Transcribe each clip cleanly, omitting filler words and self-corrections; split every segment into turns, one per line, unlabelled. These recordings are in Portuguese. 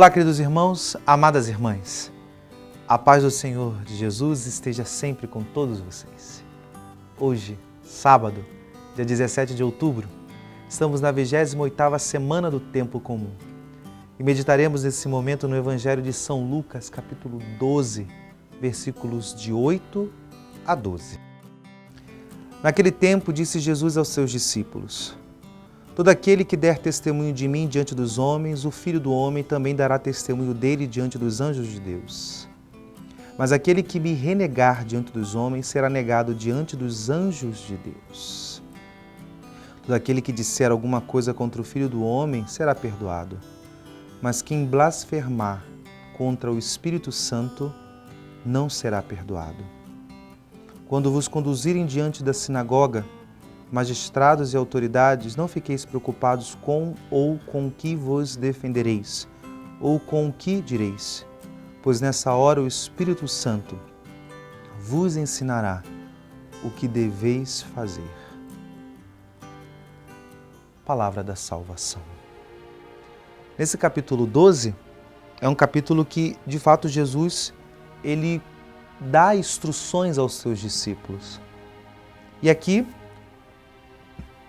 Olá, queridos irmãos, amadas irmãs. A paz do Senhor de Jesus esteja sempre com todos vocês. Hoje, sábado, dia 17 de outubro, estamos na 28ª semana do Tempo Comum e meditaremos nesse momento no Evangelho de São Lucas, capítulo 12, versículos de 8 a 12. Naquele tempo, disse Jesus aos seus discípulos: todo aquele que der testemunho de mim diante dos homens, o Filho do Homem também dará testemunho dele diante dos anjos de Deus. Mas aquele que me renegar diante dos homens será negado diante dos anjos de Deus. Todo aquele que disser alguma coisa contra o Filho do Homem será perdoado. Mas quem blasfemar contra o Espírito Santo não será perdoado. Quando vos conduzirem diante da sinagoga, magistrados e autoridades, não fiqueis preocupados com ou com o que vos defendereis, ou com o que direis, pois nessa hora o Espírito Santo vos ensinará o que deveis fazer. Palavra da salvação. Nesse capítulo 12, é um capítulo que, de fato, Jesus, ele dá instruções aos seus discípulos. E aqui,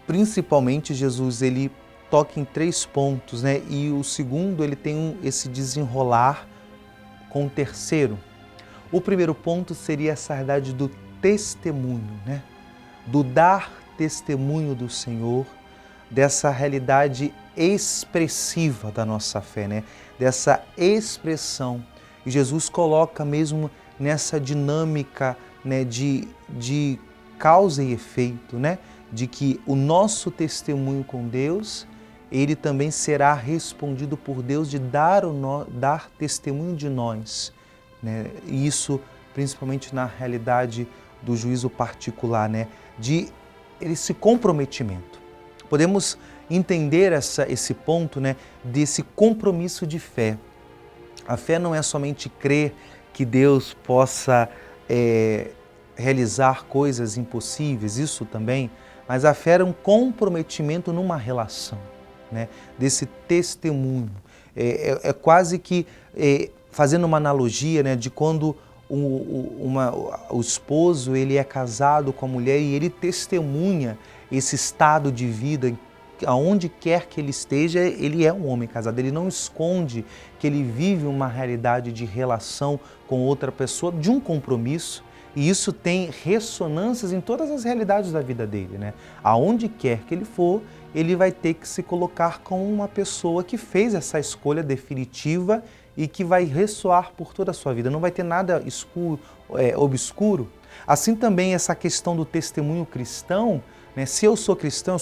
principalmente, Jesus ele toca em 3 pontos, né? E o segundo ele tem esse desenrolar com o terceiro. O primeiro ponto seria essa realidade do testemunho, né? Do dar testemunho do Senhor, dessa realidade expressiva da nossa fé, né? Dessa expressão. E Jesus coloca mesmo nessa dinâmica, né? de causa e efeito, né? De que o nosso testemunho com Deus, ele também será respondido por Deus de dar testemunho de nós, né? E isso principalmente na realidade do juízo particular, né? De esse comprometimento. Podemos entender esse ponto, né? Desse compromisso de fé. A fé não é somente crer que Deus possa realizar coisas impossíveis, isso também, mas a fé é um comprometimento numa relação, né? Desse testemunho. É quase que, fazendo uma analogia, né, de quando o esposo ele é casado com a mulher e ele testemunha esse estado de vida, aonde quer que ele esteja, ele é um homem casado. Ele não esconde que ele vive uma realidade de relação com outra pessoa, de um compromisso. E isso tem ressonâncias em todas as realidades da vida dele, né? Aonde quer que ele for, ele vai ter que se colocar como uma pessoa que fez essa escolha definitiva e que vai ressoar por toda a sua vida. Não vai ter nada escuro, obscuro. Assim também essa questão do testemunho cristão, né? Se eu sou cristão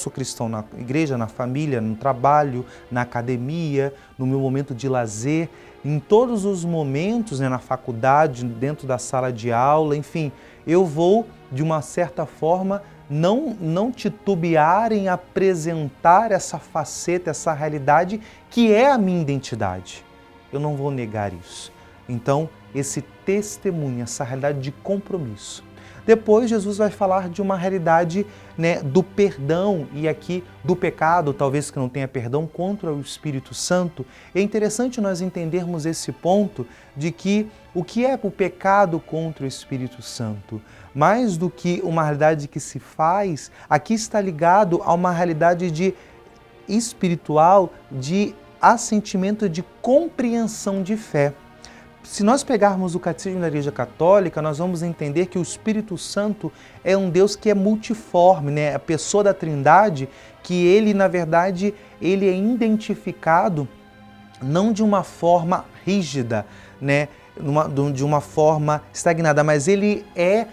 na igreja, na família, no trabalho, na academia, no meu momento de lazer, em todos os momentos, né, na faculdade, dentro da sala de aula, enfim, eu vou, de uma certa forma, não titubear em apresentar essa faceta, essa realidade que é a minha identidade. Eu não vou negar isso. Então, esse testemunho, essa realidade de compromisso. Depois, Jesus vai falar de uma realidade, né, do perdão e aqui do pecado, talvez que não tenha perdão, contra o Espírito Santo. É interessante nós entendermos esse ponto de que o que é o pecado contra o Espírito Santo? Mais do que uma realidade que se faz, aqui está ligado a uma realidade espiritual de assentimento de compreensão de fé. Se nós pegarmos o Catecismo da Igreja Católica, nós vamos entender que o Espírito Santo é um Deus que é multiforme, né? A pessoa da Trindade, que ele, na verdade, ele é identificado não de uma forma rígida, né? De uma forma estagnada, mas ele é,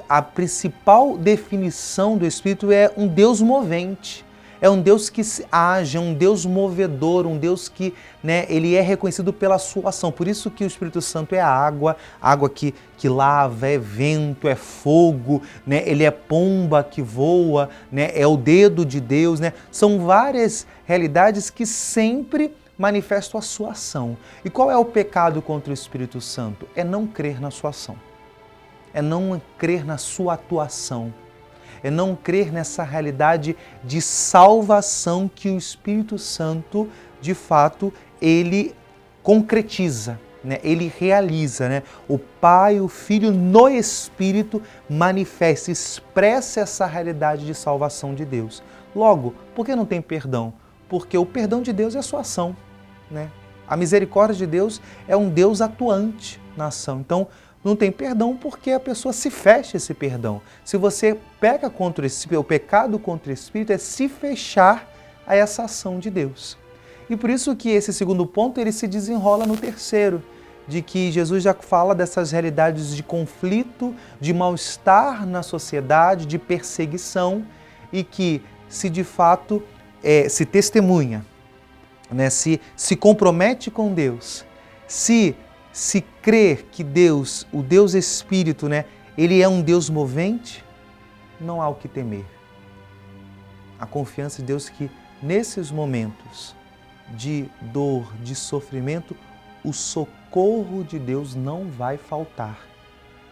a principal definição do Espírito é um Deus movente. É um Deus que age, é um Deus movedor, um Deus que, né, ele é reconhecido pela sua ação. Por isso que o Espírito Santo é água que lava, é vento, é fogo, né? Ele é pomba que voa, né? É o dedo de Deus, né? São várias realidades que sempre manifestam a sua ação. E qual é o pecado contra o Espírito Santo? É não crer na sua ação. É não crer na sua atuação. É não crer nessa realidade de salvação que o Espírito Santo, de fato, ele concretiza, né? Ele realiza, né? O Pai, o Filho no Espírito manifesta, expressa essa realidade de salvação de Deus. Logo, por que não tem perdão? Porque o perdão de Deus é a sua ação, né? A misericórdia de Deus é um Deus atuante na ação. Então, não tem perdão porque a pessoa se fecha esse perdão. Se você peca contra o Espírito, o pecado contra o Espírito é se fechar a essa ação de Deus. E por isso que esse segundo ponto ele se desenrola no terceiro, de que Jesus já fala dessas realidades de conflito, de mal-estar na sociedade, de perseguição, e que se de fato se testemunha, né, se compromete com Deus, se crer que Deus, o Deus Espírito, né, ele é um Deus movente, não há o que temer. A confiança em Deus que nesses momentos de dor, de sofrimento, o socorro de Deus não vai faltar.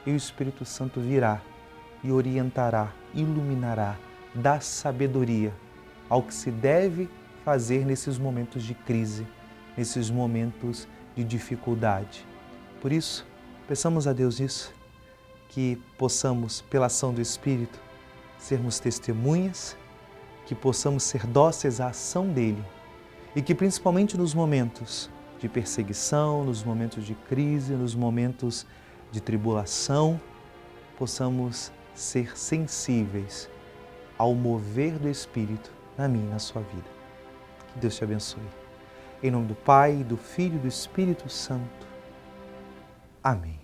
E o Espírito Santo virá e orientará, iluminará, dá sabedoria ao que se deve fazer nesses momentos de crise, nesses momentos de dificuldade. Por isso, peçamos a Deus isso, que possamos, pela ação do Espírito, sermos testemunhas, que possamos ser dóceis à ação dele e que principalmente nos momentos de perseguição, nos momentos de crise, nos momentos de tribulação, possamos ser sensíveis ao mover do Espírito na minha e na sua vida. Que Deus te abençoe. Em nome do Pai, do Filho e do Espírito Santo. Amém.